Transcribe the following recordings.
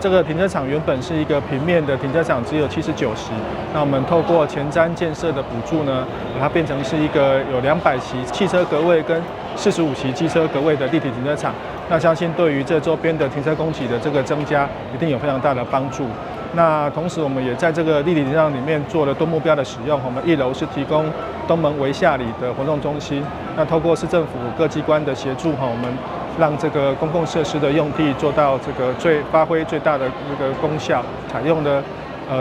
这个停车场原本是一个平面的停车场，只有70-90。那我们透过前瞻建设的补助呢，把它变成是一个有200席汽车格位跟45席机车格位的立体停车场。那相信对于这周边的停车供给的这个增加，一定有非常大的帮助。那同时，我们也在这个立体停车场里面做了多目标的使用。我们1楼是提供东门微下里的活动中心。那透过市政府各机关的协助，我们让这个公共设施的用地做到这个发挥最大的这个功效，采用了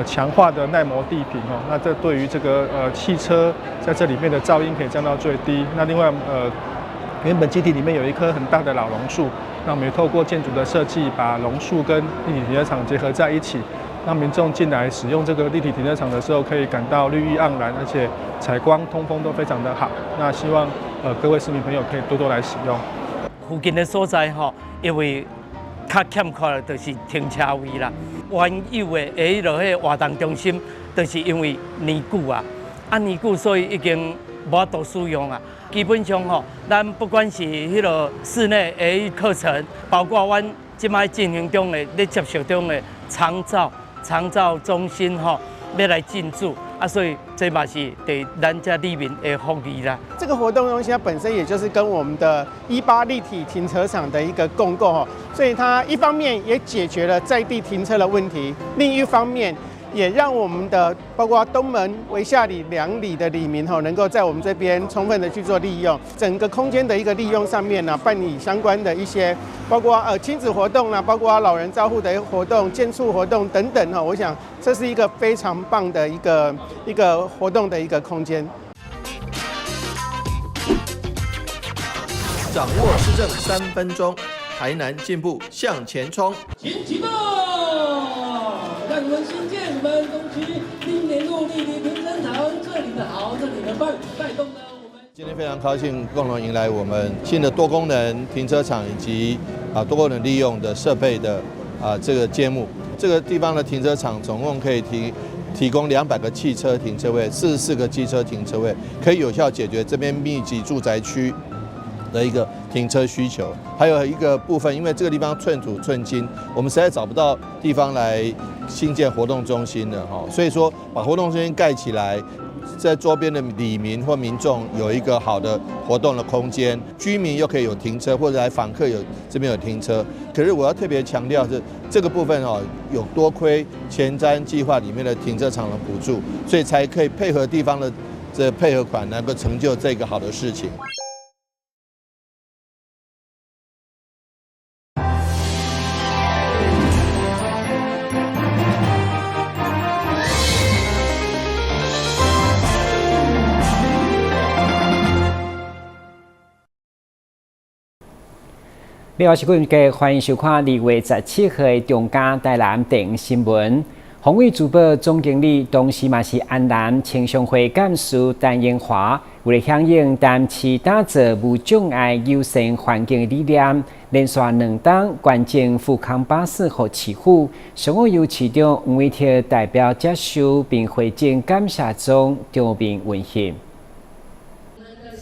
强化的耐磨地坪哦。那这对于这个汽车在这里面的噪音可以降到最低。那另外原本基地里面有一棵很大的老榕树，那我们也透过建筑的设计，把榕树跟立体停车场结合在一起。让民众进来使用这个立体停车场的时候，可以感到绿意盎然，而且采光、通风都非常的好。那希望各位市民朋友可以多多来使用。附近的所在因为较欠缺的就是停车位啦。原有的迄落迄活动中心，就是因为年久年久，所以已经无法度使用啊。基本上咱不管是迄落室内的课程，包括阮即摆进行中的、咧接受中的长照中心要来进驻所以这嘛是对咱家里民的福利啦。这个活动中心它本身也就是跟我们的18立体停车场的一个共构所以它一方面也解决了在地停车的问题，另一方面也让我们的包括东门、微下里2里的里民能够在我们这边充分的去做利用，整个空间的一个利用上面呢，办理相关的一些包括亲子活动包括老人照护的活动、健促活动等等我想这是一个非常棒的一个活动的一个空间。掌握市政3分钟，台南进步向前冲。请启动，让我们新建我们东区今年入立体停车场，这里的好，这里的棒，带动了我们。今天非常高兴，共同迎来我们新的多功能停车场以及多功能利用的设备的这个揭幕。这个地方的停车场总共可以提供200个汽车停车位、44个机车停车位，可以有效解决这边密集住宅区的一个停车需求。还有一个部分，因为这个地方寸土寸金，我们实在找不到地方来新建活动中心了所以说把活动中心盖起来，在周边的里民或民众有一个好的活动的空间，居民又可以有停车，或者来访客这边有停车。可是我要特别强调是这个部分有多亏前瞻计划里面的停车场的补助，所以才可以配合地方的这配合款，能够成就这个好的事情。你好，是各位欢迎收看2月17号的中嘉台南第5新闻。宏伟珠宝总经理，同时嘛是安南青商会干事陈英华，为了响应台市打造无障碍友善环境的理念，连续2档关键富康巴士和市府，上午由市长黄伟哲代表接受并回敬感谢中场面温馨。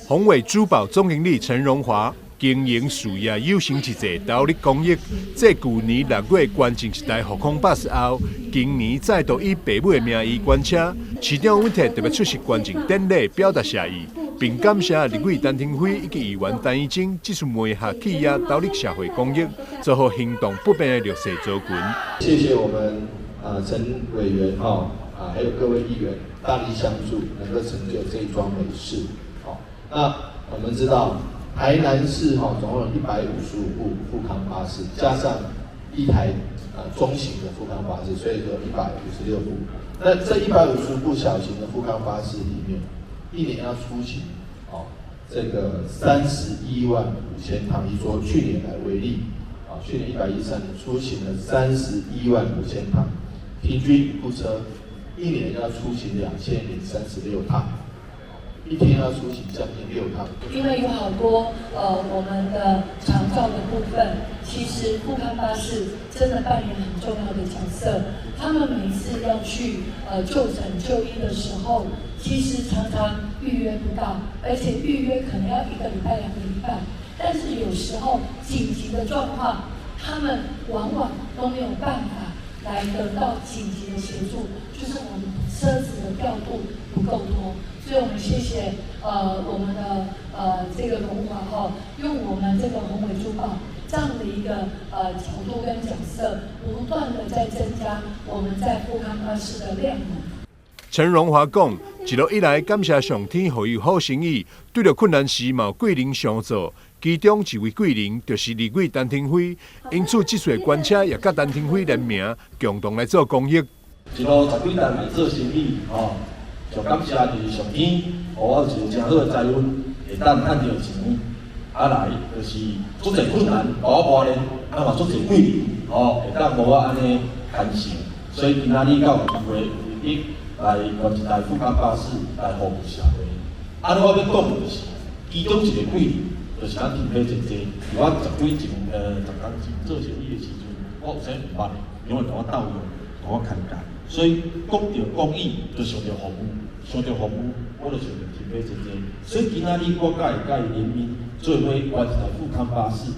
宏伟珠宝总经理陈荣华。经营事业有成一节，投入公益。继去年6月关正一台复康巴士后，今年再度以爸母的名义捐车。市长温特特别出席捐赠典礼，表达谢意，并感谢立委陈廷辉以及议员陈怡晶，这次每下企业投入社会公益，做好行动不便的弱势族群。谢谢我们陈委员还有各位议员大力相助，能够成就这一桩美事。那我们知道。台南市总共有155部富康巴士，加上1台中型的富康巴士，所以说156部。那这150部小型的富康巴士里面，一年要出行这个31万5千趟，以说去年来为例去年113年出行了31万5千趟，平均一部车一年要出行2036趟。一天要出行将近6趟，因为有好多我们的长照的部分，其实富康巴士真的扮演很重要的角色。他们每次要去就诊就医的时候，其实常常预约不到，而且预约可能要1个礼拜、2个礼拜。但是有时候紧急的状况，他们往往都没有办法来得到紧急的协助，就是我们车子的调度不够多，所以我们谢谢我们的这个龙华哈，用我们这个宏伟珠宝这样的一个角度跟角色，不断的在增加我们在富康巴士的量能。陈荣华讲，一路以来感谢上天，予伊好生意，对着困难时嘛有贵人相助。其中一位贵人就是立委陈廷辉，因此这岁官车也甲陈廷辉联名，共同来做公益。一路十几年来做生意，就感谢就是上天，互我有一个真好的财运，会当赚到钱。来就是足侪困难，互我磨练，嘛足侪贵人，会当互我安尼完成。所以今仔日到有机会来换一台富康巴士来服务社会。我要讲的就是，其中一个贵人，就是咱田飞姐姐。我10几前做生意的时阵，我有啥唔捌的，因为同我斗用，同我牵介。所以讲到公益，就想到服务，想到服务，我就想到田飞姐姐。所以今仔日我甲伊联名，做伙换一台富康巴士。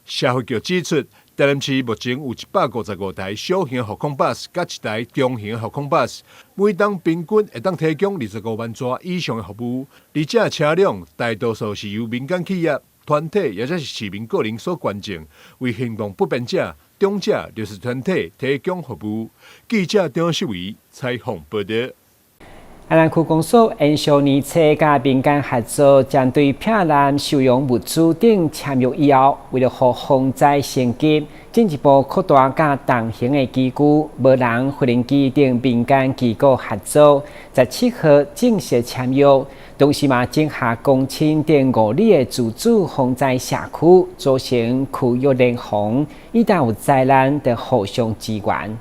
社会局指出，台南市目前有155台小型航空巴士，甲1台中型航空巴士，每档平均会当提供25万座以上的服务。而这车辆大多数是由民间企业、团体，也就是市民个人所捐赠，为行动不便者、长者、弱势团体提供服务。记者张世伟采访报道。安南区公所因小年车甲民间合作，将对漂蓝收容物资等签约以后，为了让防灾升级，进一步扩大甲同行的机构、无人无人机等民间机构合作，17号正式签约。同时嘛，整下公顷等5里的自主防灾社区，组成区域联防，一旦有灾难，就互相支援。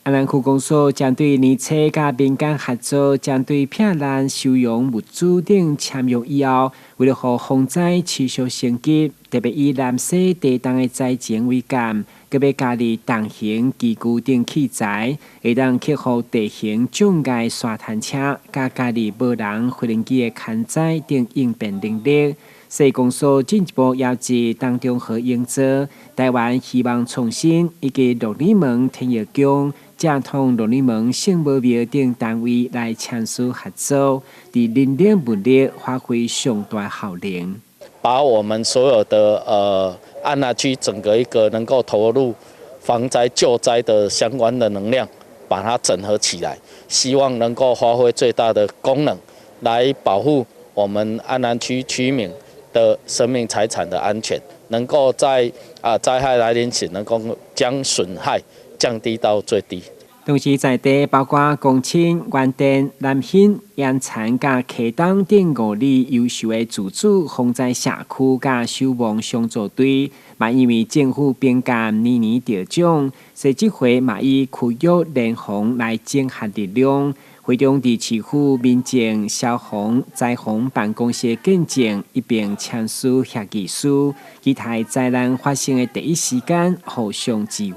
安南区公所将对年车甲民间合作，将对漂蓝收容物资等签约以后，为了让防灾持续升级，特别以蓝色地动的灾情为鉴，佮要加入同行机具等器材，会当克服地形障碍、沙滩车，加入无人无人机的勘载等应变能力。市公所进一步邀集当中和英泽、台湾希望创新以及鹿耳门天业宫、正统鹿耳门圣母庙等单位来签署合作，伫人力物力发挥上大效能。把我们所有的安那区整个一个能够投入防灾救灾的相关的能量，把它整合起来，希望能够发挥最大的功能，来保护我们安南区居民的生命财产的安全，能够在灾害来临时，能够将损害降低到最低。同时在地包括公顷、原田、南兴、盐田、甲溪东等5里优秀的自主防灾社区甲守望相助队，嘛因为政府编监年年得奖，所以这回嘛以区域联防来整合力量。会中伫市府民政、消防、灾防办公室见证，一并签署协议书，期待灾难发生的第一时间互相支援。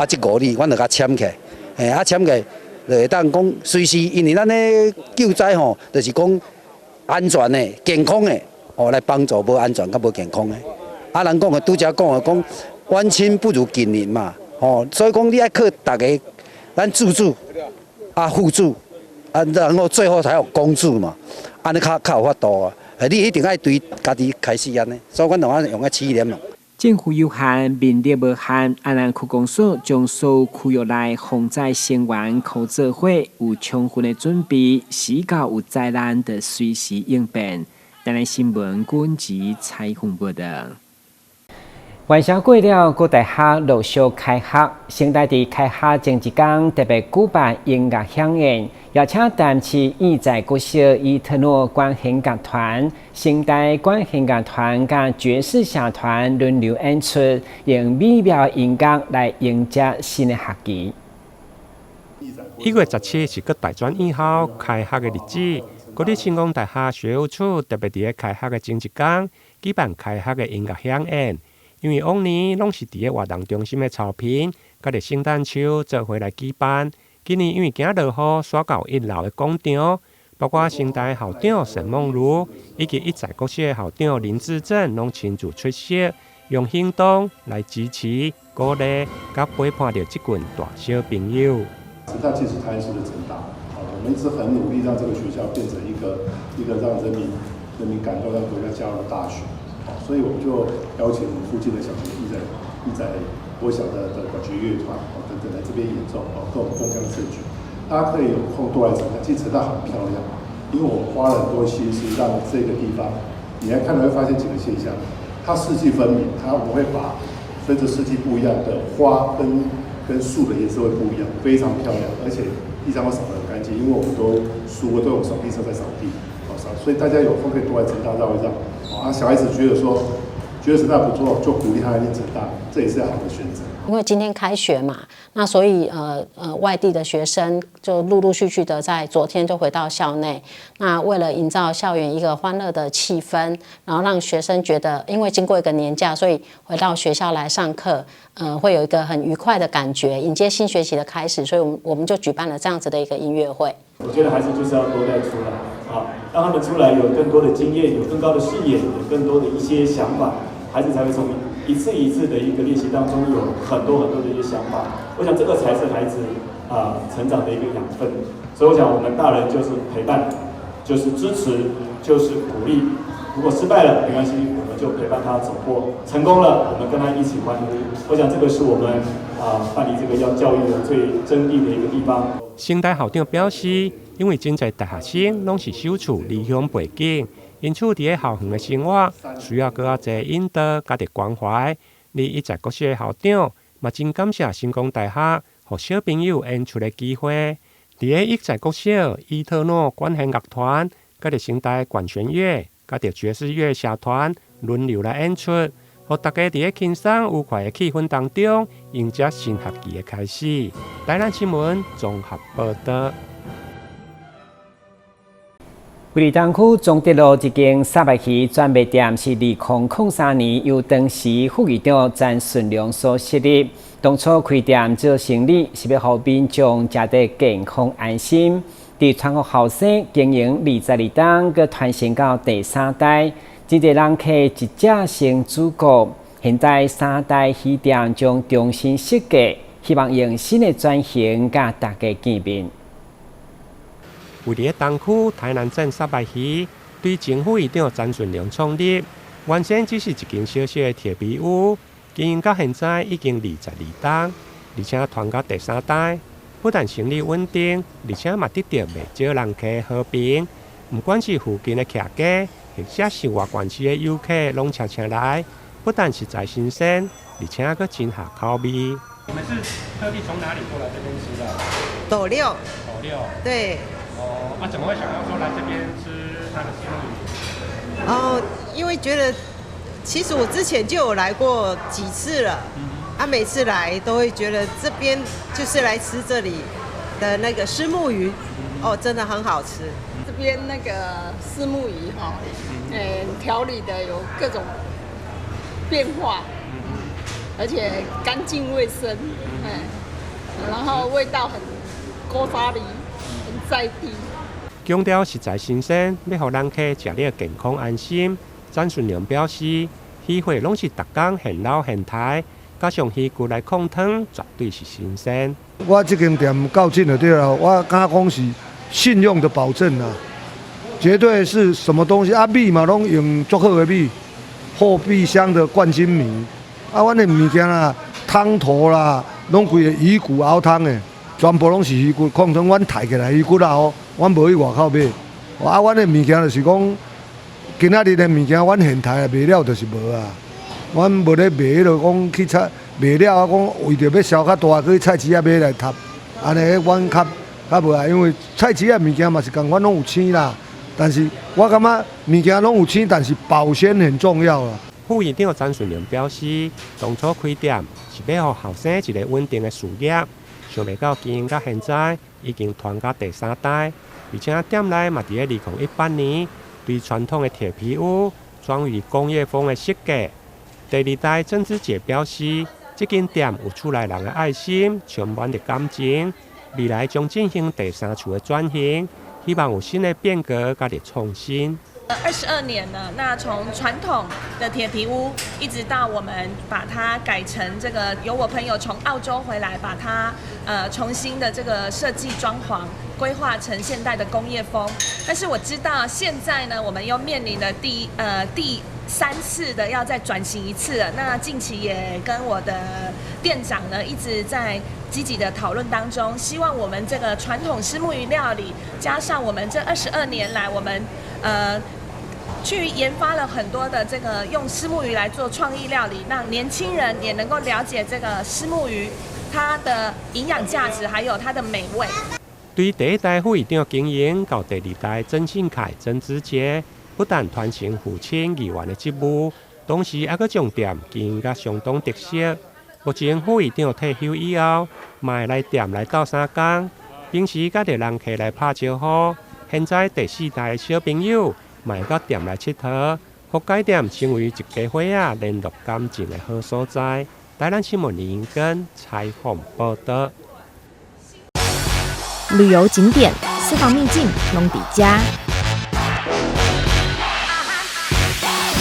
这5里阮就甲签起来，签起来就会当讲随时，因为咱咧救灾吼，就是讲安全的、健康的，来帮助无安全甲无健康的。人讲的拄则讲的讲，远亲不如近邻嘛，所以讲你爱靠大家，咱自主。互助，然后最后才有公助嘛，安尼较有法度啊！你一定要对家己开始安尼，所以阮同用个起念嘛。政府有限，民力无限，安南区公所将所有区域内防灾成员靠做伙，有充分的准备，时到有灾难就随时应变。台南新闻军集采访报道。元宵过了，各大学陆续开学。新台伫开学前一天特别举办音乐响宴，邀请台南市艺在国小以特诺管弦乐团、新台管弦乐团甲爵士社团轮流演出，用美妙音乐来迎接新的学期。1月17是各大专以后开学的日子，国立成功大学学务处特别伫开学的前一天举办开学的音乐响宴。因为往年拢是伫咧活动中心的草坪，甲咧圣诞树做伙来举办。今年因为惊落雨，刷到1楼的广场，包括新台校长沈梦如以及一在国小的校长林志正拢亲自出席，用行动来支持、鼓励、甲陪伴着这群大小朋友。成大其实它也是个成大，我们一直很努力让这个学校变成一个让人民感动、让国家加入的大学。所以我们就邀请我们附近的小学义载国小的管弦乐团等等来这边演奏，跟我们共襄盛举。大家可以有空多来成大，其实成大很漂亮，因为我们花了很多心思让这个地方，你来看会发现几个现象，它四季分明，我们会把随着四季不一样的花跟树的颜色会不一样，非常漂亮，而且地上会扫得很干净，因为我们都用扫地车在扫地，所以大家有空可以多来成大绕一绕。小孩子觉得成大不错，就鼓励他来念成大，这也是好的选择。因为今天开学嘛，那所以外地的学生就陆陆续续的在昨天就回到校内。那为了营造校园一个欢乐的气氛，然后让学生觉得，因为经过一个年假，所以回到学校来上课，会有一个很愉快的感觉，迎接新学期的开始。所以我们就举办了这样子的一个音乐会。我觉得孩子就是要多带出来，让他们出来有更多的经验，有更高的视野，有更多的一些想法，孩子才会从一次一次的一个练习当中有很多的一些想法。我想这个才是孩子成长的一个养分。所以我想我们大人就是陪伴，就是支持，就是鼓励。如果失败了没关系，我们就陪伴他走过；成功了，我们跟他一起欢呼。我想这个是我们办理这个教育的最珍贵的一个地方。成大校长表示，因为真侪大学生拢是首次离乡背景，因此伫校园的生活需要更加侪引导甲着关怀。义载国小的校长嘛真感谢成功大学，予小朋友演出的机会。伫义载国小伊特诺管弦乐团，甲着成大管弦乐，甲着爵士乐社团轮流来演出，予大家伫轻松愉快的气氛当中，迎接新学期的开始。台南新闻综合报道。位于东区中德路一间沙白鱼专卖店是2003年由当时副议长詹顺良所设立。当初开店做生意是要让民众食得健康安心。伫全国后生经营22年，佮传承到第3代，真侪人客一只成主顾。现在3代鱼店将重新设计，希望用新的转型甲大家见面。位于东区台南镇沙白鱼，对前副议长詹顺良创立，原先只是一间小小的铁皮屋，经营到现在已经22年，而且传到第3代，不但生意稳定，而且嘛得到袂少人客好评。不管是附近的客家，或者是外县市的游客，拢常常来，不但实在新鲜，而且佫真合口味。你们是特地从哪里过来这边吃的？斗六。斗六。对。哦，怎么会想要说来这边吃它的鲜鱼？因为觉得，其实我之前就有来过几次了，每次来都会觉得这边就是来吃这里的那个虱目鱼，真的很好吃。这边那个虱目鱼调理的有各种变化，而且干净卫生，然后味道很古早味。在地，强调实在新鲜，要让人客食了健康安心。詹顺良表示，鱼货拢是逐工现捞现抬，加上鱼骨来控汤，绝对是新鲜。我这间店较近就对了，我敢讲是信用的保证啊，绝对是什么东西米嘛拢用足好的米，货币香的冠军米。阮的物件啦，汤头啦，拢规个鱼骨熬汤的。全部拢是鱼骨，控汤，阮抬起来鱼骨啦阮无去外口买。阮的物件就是讲，今仔日的物件，阮现抬卖了就是无啊。阮无咧卖迄落讲去菜卖了讲为着要销较大，去菜市仔买来摊，安尼阮较无啊。因为菜市仔物件嘛是共阮拢有青啦，但是我感觉物件拢有青，但是保鲜很重要啊。副议长詹顺良表示，当初开店是要予后生一个稳定的事业。想袂到经营到现在，已经传到第3代，而且店内嘛伫2018年对传统的铁皮屋转为工业风的设计。第2代郑芝姐表示，这间店有厝内人的爱心，充满着感情。未来将进行第3处的转型，希望有新的变革甲着创新。22年了，那从传统的铁皮屋，一直到我们把它改成这个，有我朋友从澳洲回来，把它重新的这个设计装潢，规划成现代的工业风。但是我知道现在呢，我们又面临了第3次的要再转型一次了。那近期也跟我的店长呢一直在积极的讨论当中，希望我们这个传统虱目鱼料理，加上我们这22年来我们去研发了很多的这个用虱目鱼来做创意料理，让年轻人也能够了解这个虱目鱼它的营养价值，还有它的美味。对第一代副议长经营到第2代曾庆凯、曾子杰，不但传承父亲议员的职务，同时还阁将店经营甲相当特色。目前副议长退休以后，嘛来店来斗3工，平时甲着人客来拍招呼。现在第4代的小朋友嘛会到店来佚佗，互该店成为一家伙仔联络感情的好所在。台南新闻林根采访报道。旅游景点、私房秘境拢底家，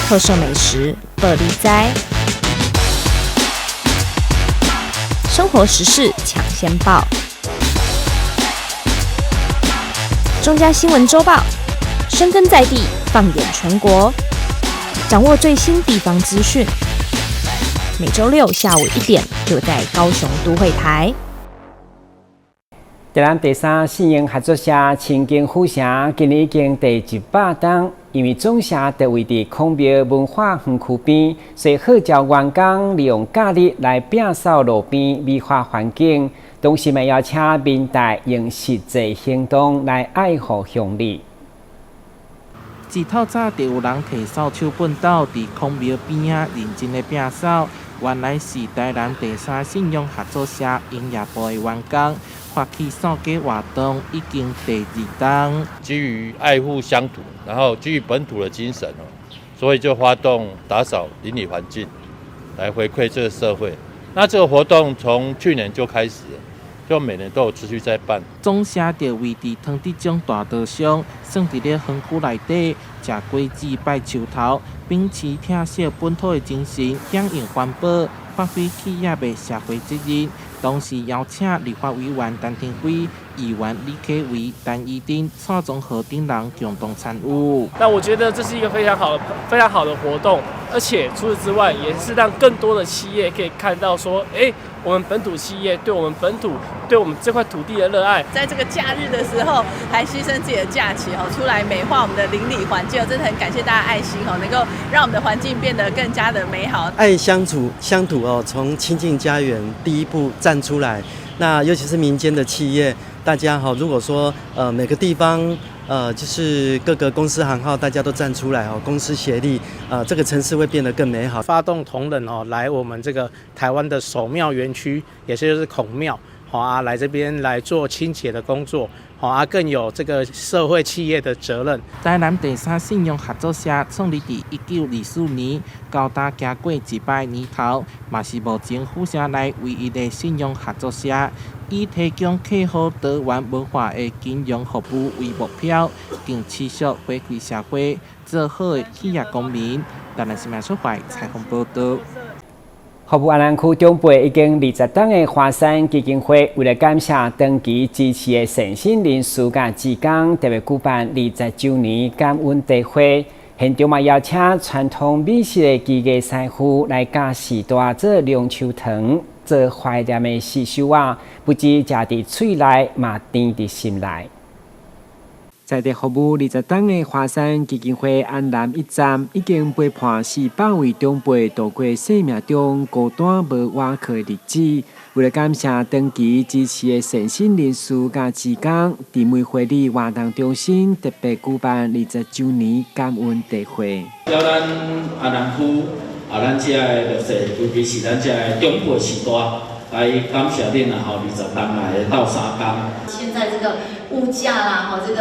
特色美食报你知，生活时事抢先报。中嘉新闻周报，深耕在地，放眼全国，掌握最新地方资讯。每周6下午1点，就在高雄都会台。台南第3信用合作社青金府城今年已经第100档，因为总社地位伫孔庙文化园区边，所以号召员工利用假日来摒扫路边美化环境，同时嘛邀请民代用实际行动来爱护乡里。自透早就有人摕扫帚本斗伫孔庙边仔认真的摒扫，原来是台南第3信用合作社营业部的员工。发起扫街活动已经第2档，基于爱护乡土，然后基于本土的精神所以就发动打扫邻里环境，来回馈这个社会。那这个活动从去年就开始了，就每年都有持续在办。总社就为伫汤底种大稻上，算伫咧园区内底食果子、拜树头，秉持疼惜本土的精神，响应环保，发挥企业的社会责任。同时邀请立法委员陈廷辉、议员李克维、陈怡丁、蔡宗和等人共同参与。那我觉得这是一个非常好的活动，而且除此之外，也是让更多的企业可以看到说，我们本土企业对我们本土、对我们这块土地的热爱，在这个假日的时候还牺牲自己的假期出来美化我们的邻里环境，真的很感谢大家爱心能够让我们的环境变得更加的美好。爱乡土从亲近家园第一步站出来，那尤其是民间的企业，大家如果说每个地方就是各个公司行号大家都站出来公司协力，这个城市会变得更美好。发动同仁来我们这个台湾的首庙园区，也就是孔庙来这边来做清洁的工作，更有这个社会企业的责任。台南第3信用合作社创立于1924年，到达行过100年头，嘛是目前府城内唯一的信用合作社。以提供客户多元文化的金融服务为目标，并持续回馈社会，做好的企业公民。台南新闻出版采访报道。服务安南区中北已经20档的华山基金会，为了感谢长期支持的善心人士甲志工，特别举办20周年感恩大会。现场嘛邀请传统美食的技艺师傅来教时代做凉秋糖。做怀念的习俗不止食伫嘴内，嘛甜伫心内。在地服务20档的华山基金会安南1站，已经陪伴400位长辈度过生命中孤单无瓦靠的日子。为了感谢长期支持的善心人士甲志工，伫每会理活动中心特别举办20周年感恩大会。了咱安南区。咱遮的弱势，尤其是咱遮的长辈时代，来感谢恁20档来斗3工。现在这个物价啦，这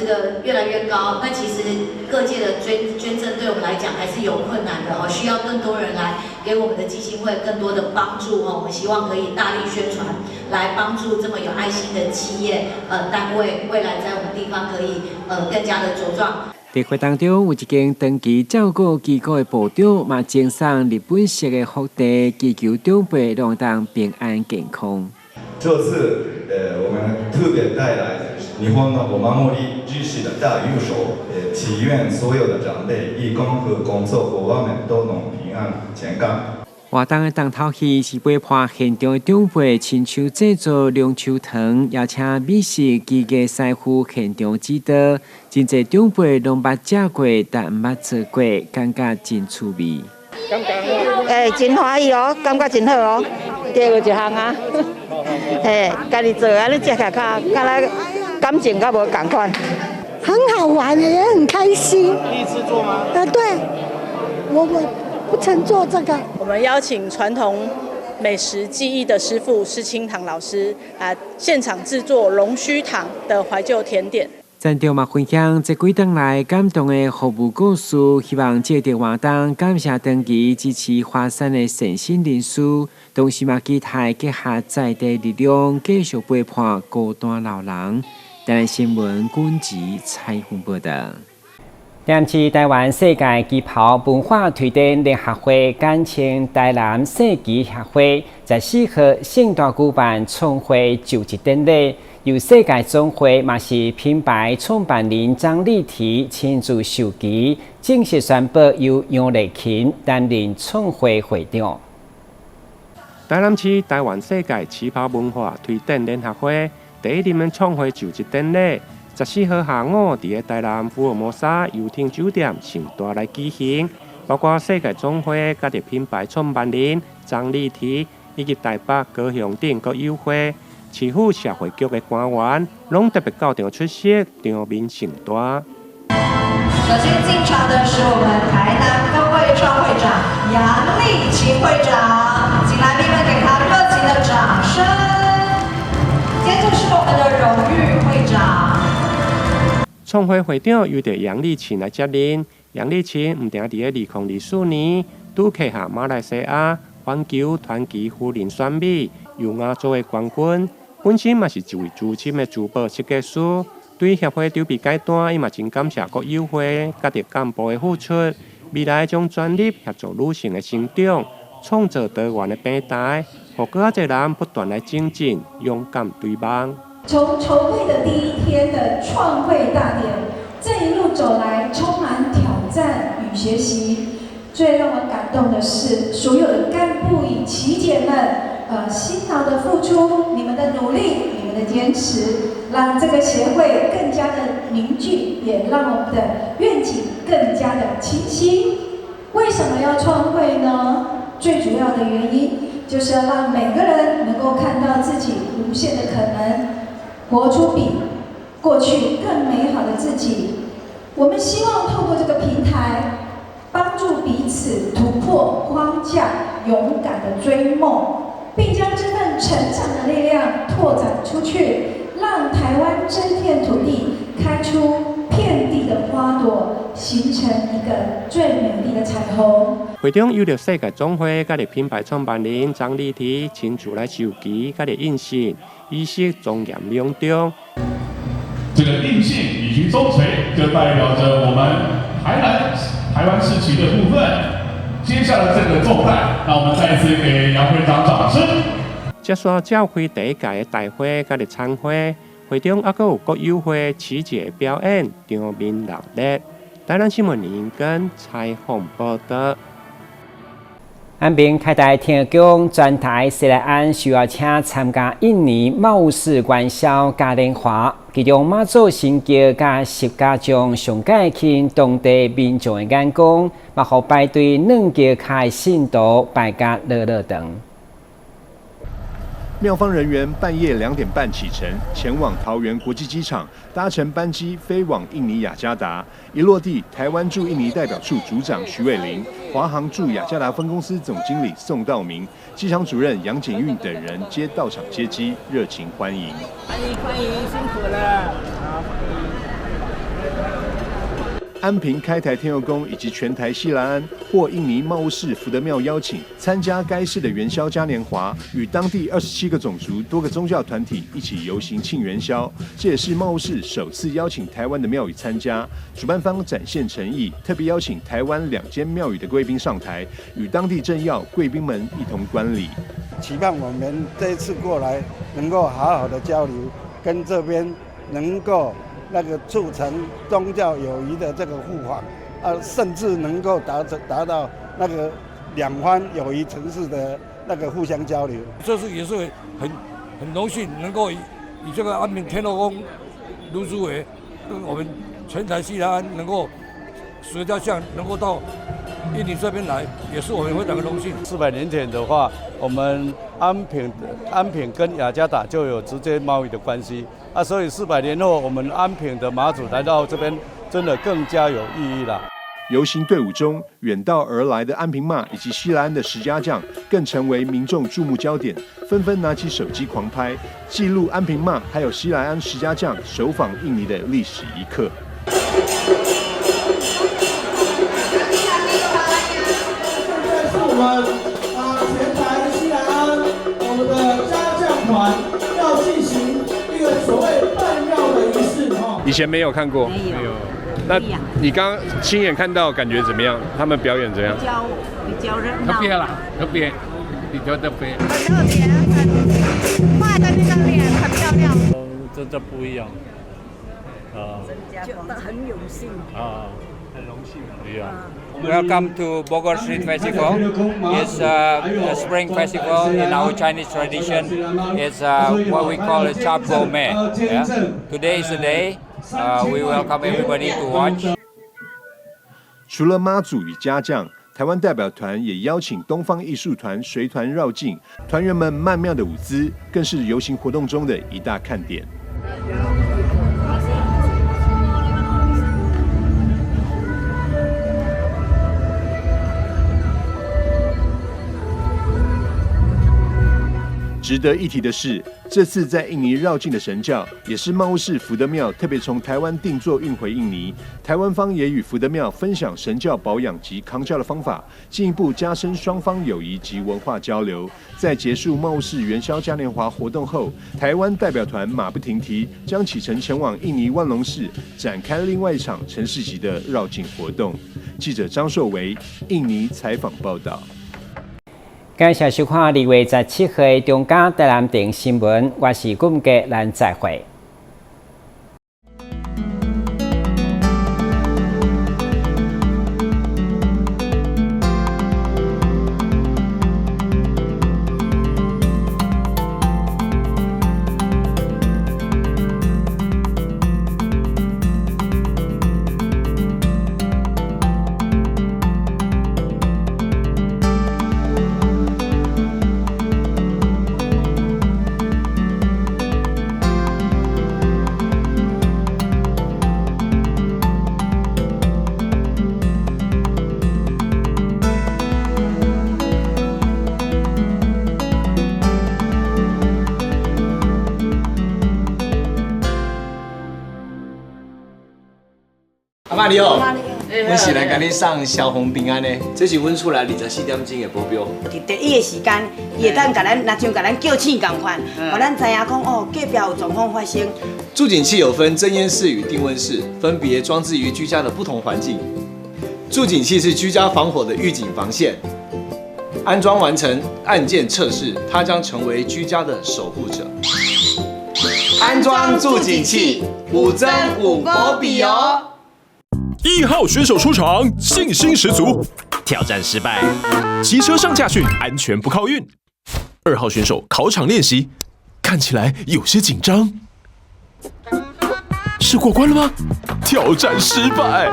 个越来越高，那其实各界的捐赠对我们来讲还是有困难的需要更多人来给我们的基金会更多的帮助我们希望可以大力宣传，来帮助这么有爱心的企业单位，未来在我们地方可以更加的茁壮。在会当中，有一间长期照顾机构的部长，嘛赠送日本式的福地，祈求长辈拢当平安健康。这次我们特别带来日本のお守り実施的大优手，祈愿所有的长辈、义工和工作伙伴们都能平安健康。活动的当头戏是陪伴现场的长辈亲手制作凉球糖，邀请美食技艺师傅现场指导。真侪长辈拢捌食过，但毋捌做过，感觉真趣味。真欢喜哦，感觉真好哦。第二一项啊，家己做安尼食起来较感情较无同款，很好玩也很开心。第一次做吗？对，我不曾做这个。我们邀请传统美食技艺的师傅施清堂老师现场制作龙须糖的怀旧甜点。站长嘛分享这几天来感动的服务故事，希望借着活动感谢长期支持华山的善心人士，同时嘛期待结合在地力量，继续陪伴孤单老人。台湾新闻军集采访报道。点起台湾世界旗袍文化推展联合会简称台南世旗协会，14号盛大举办创会就职典礼，由世界总会嘛是品牌创办人张丽缇亲自授旗，正式宣布由杨丽琴担任创会会长。台南市台湾世界旗袍文化推展联合会第一任创会就职典礼。14號下午，伫台南福爾摩沙遊艇酒店盛大來舉行，包括世界總會甲啲品牌創辦人張麗缇以及台北、高雄等各友會、市府社會局嘅官員，攏特別到場出席，場面盛大。首先進場的是我們台南分會創會長楊麗琴會長，請來賓們給他熱情的掌聲。接着是我們的榮譽會長。創會會長由着楊麗琴來接任。楊麗琴唔定喺2024年拄旗下馬來西亞環球團旗夫人選美由亞洲嘅冠軍，本身嘛是一位資深嘅珠寶設計師。對協會籌備階段，伊嘛真感謝各友會甲啲幹部嘅付出，未來將專力協助女性嘅成長，創造多元嘅平台，讓更多人不斷來精進，勇敢對望。從籌備的第一天的創會大典，這一路走來充滿挑戰與學習。最讓我感動的是，所有的幹部與旗姐們，辛勞的付出，你們的努力，你們的堅持，讓這個協會更加的凝聚，也讓我們的願景更加的清晰。為什麼要創會呢？最主要的原因就是要讓每個人能夠看到自己無限的可能。活出比過去更美好的自己。我們希望透過這個平台，幫助彼此突破框架，勇敢的追夢，並將這份成長的力量拓展出去，讓台灣這片土地開出遍地的花朵，形成一個最美麗的彩虹。會中有着世界總會甲啲品牌創辦人張麗缇親自來授旗甲啲印信。儀式莊嚴隆重。這個印信以及宗錘，就代表着我們台灣市旗的部分。接下來這個重擔，讓我們再次給楊會長掌聲。接續召開第一屆嘅大會甲啲餐會，會中還有各友會旗節表演，場面熱烈。台南新聞連跟採訪報道。安平開大天宮全台西來安需要請參加印尼貿事元宵嘉年華，其中馬祖新橋甲十家將上解引當地民眾的眼光，嘛互排隊兩橋開信徒拜甲樂樂等。廟方人員半夜2點半啟程，前往桃園國際機場，搭乘班機飛往印尼雅加達。一落地，台灣駐印尼代表處組長徐偉林、華航駐雅加達分公司總經理宋道明、機場主任楊景運等人皆到場接機，熱情歡迎。歡迎，辛苦了。安平开台天后宫以及全台西来安获印尼茂物市福德庙邀请，参加该市的元宵嘉年华，与当地27个种族、多个宗教团体一起游行庆元宵。这也是茂物市首次邀请台湾的庙宇参加，主办方展现诚意，特别邀请台湾2间庙宇的贵宾上台，与当地政要、贵宾们一同观礼。期盼我们这一次过来能够好好的交流，跟这边能够促成宗教友谊的这个互访，甚至能够达到两方友谊城市的互相交流。这次也是很荣幸能够以这个安平天后宫卢主委跟我们全台西来安能够十家巷能够到印尼这边来，也是我们非常的荣幸。400年前的话，我们安平跟雅加达就有直接贸易的关系所以400年后，我们安平的马祖来到这边，真的更加有意义了。游行队伍中，远道而来的安平妈以及西来安的10家将，更成为民众注目焦点，纷纷拿起手机狂拍，记录安平妈还有西来安10家将首访印尼的历史一刻。我们全台西来安我们的家将团要进行一个所谓拜庙的仪式以前没有看过，没有。那你刚刚亲眼看到，感觉怎么样？他们表演怎样？比较热闹。特别啦，比较特别。很特别，画的那个脸很漂亮。真的不一样。觉得很有幸。很荣幸。Welcome to Bogor Street Festival. It's a spring festival in our Chinese tradition. It's what we call a Chap Gourmet. Yeah? Today is the day. We welcome everybody to watch. 除了妈祖与家将，台湾代表团也邀请东方艺术团随团绕境，团员们曼妙的舞姿更是游行活动中的一大看点。值得一提的是，这次在印尼绕境的神教，也是茂物市福德庙特别从台湾定做运回印尼。台湾方也与福德庙分享神教保养及康教的方法，进一步加深双方友谊及文化交流。在结束茂物市元宵嘉年华活动后，台湾代表团马不停蹄，将启程前往印尼万隆市，展开另外一场城市级的绕境活动。记者张硕维，印尼采访报道。感谢收看2月17日中嘉台南电新闻，我是顾文杰，咱再会。阿妈你好，我是来跟你送消防平安的，这是阮厝内24点钟的保镖。伫第一个时间，伊会当甲咱，若像甲咱叫醒共款，互咱知影讲哦，隔壁有状况发生。助警器有分侦烟室与定温室，分别装置于居家的不同环境。助警器是居家防火的预警防线，安装完成按键测试，它将成为居家的守护者。安装助警器，5增5保比哦。1号选手出场，信心十足。挑战失败，骑车上驾训，安全不靠运。2号选手考场练习，看起来有些紧张。是过关了吗？挑战失败。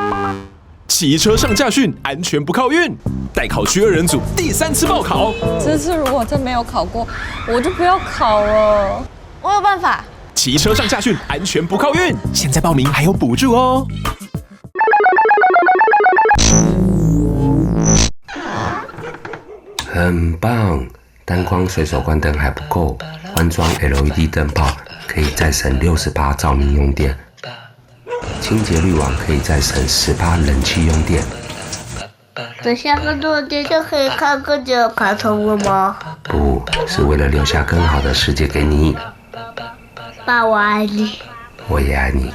骑车上驾训，安全不靠运。代考区2人组第3次报考。这次如果真没有考过，我就不要考了。我有办法。骑车上驾训，安全不靠运。现在报名还有补助哦。很棒，单光随手关灯还不够，换装 LED 灯泡可以再省68照明用电。清洁滤网可以再省18冷气用电。等下更多的电就可以看更久的卡通了吗？不是为了留下更好的世界给你。爸，我爱你。我也爱你。